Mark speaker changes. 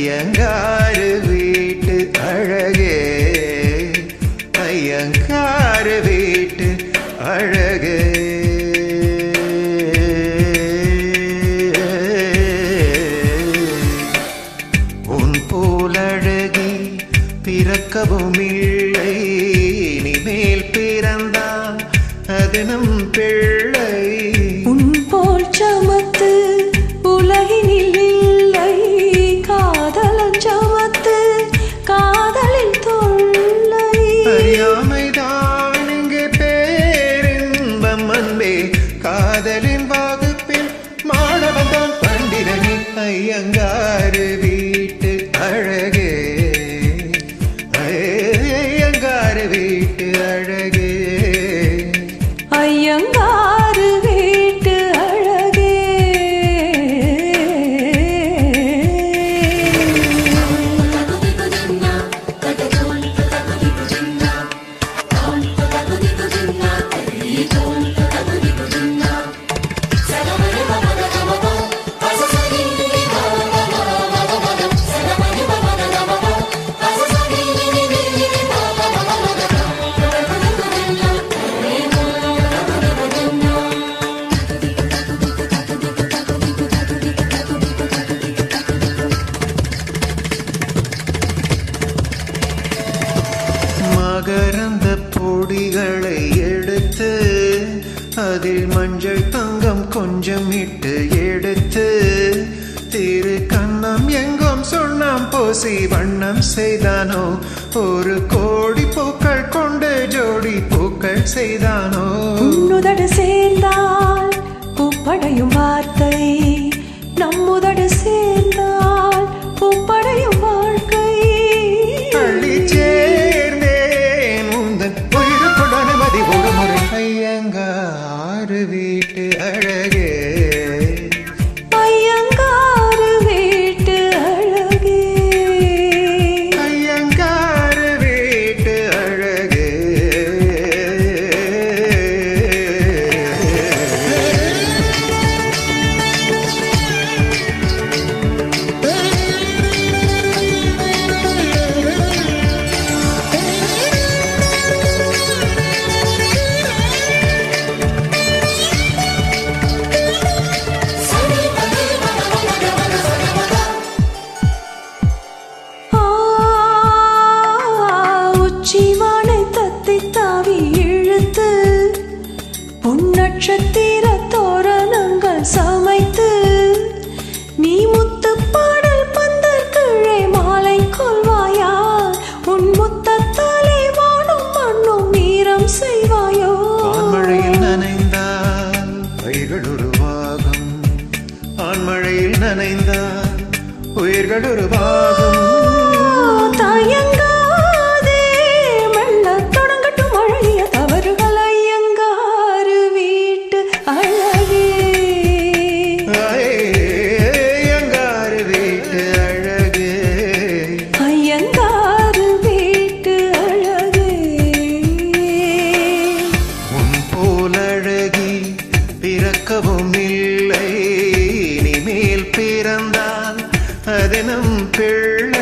Speaker 1: ஐயங்காரு வீட்டு அழகே, ஐயங்காரு வீட்டு அழகே. உன் போலழகி பிறக்கவும் இல்லை, இனிமேல் பிறந்தால் அது நம் பிள்ளை.
Speaker 2: உன் போல் சமத்து உலகினில் இல்லை, காதலன் சமத்து காதலில் தொல்லை.
Speaker 1: அறியாமைதான் இங்கே பேரின்பம் அன்பே, காதலின் வகுப்பில் மாணவன்தான் பண்டிதனி. ஐயங்காரு வீட்டு அழகே, ஐயங்காரு வீட்டு அழகே,
Speaker 2: ஐயங்காரு வீட்டு அழகே.
Speaker 1: மகரந்த பொடிகளை எடுத்து அதில் மஞ்சள் தங்கம் கொஞ்சம் இட்டு எடுத்து திரு கண்ணம் எங்கும் சொன்னாம் பூசி வண்ணம் செய்தானோ. ஒரு கோடி பூக்கள் கொண்டு ஜோடி பூக்கள் செய்தானோ.
Speaker 2: உன்னுதடு சேர்ந்தால் பூப்படையும் வார்த்தை, நம்முதடு சேர்ந்தால் பூப்படையும் வாழ்க்கை.
Speaker 1: அள்ளி சேர்ந்தேன் உந்தன் உயிருக்குள் அனுமதி ஒரு முறை. ஐயங்காரு வீட்டு அழகே,
Speaker 2: ஐயங்காரு வீட்டு அழகே,
Speaker 1: ஐயங்காரு வீட்டு அழகே.
Speaker 2: நட்சத்திர தோரணங்கள் சமைத்து நீ முத்து பாடல் பந்தர் கீழே மாலை கொள்வாயா. உன் முத்தத்தாலே வானும் மண்ணும் நீரம் செய்வாயோ.
Speaker 1: ஆண்மழையில் நனைந்தால் உயிர்கள் உருவாகும், ஆண்மழையில் நனைந்தால் உயிர்கள் உருவாகும்.
Speaker 2: தயங்காதே மெல்ல தொடங்கட்டும் அழகிய தவறுகள். ஐயங்காரு வீட்டு அழகே,
Speaker 1: ஐயங்காரு வீட்டு அழகே,
Speaker 2: ஐயங்காரு வீட்டு அழகே.
Speaker 1: உன் போலழகி பிறக்கவும் இல்லை, இனிமேல் பிறந்தால் அது நம் பிள்ளை.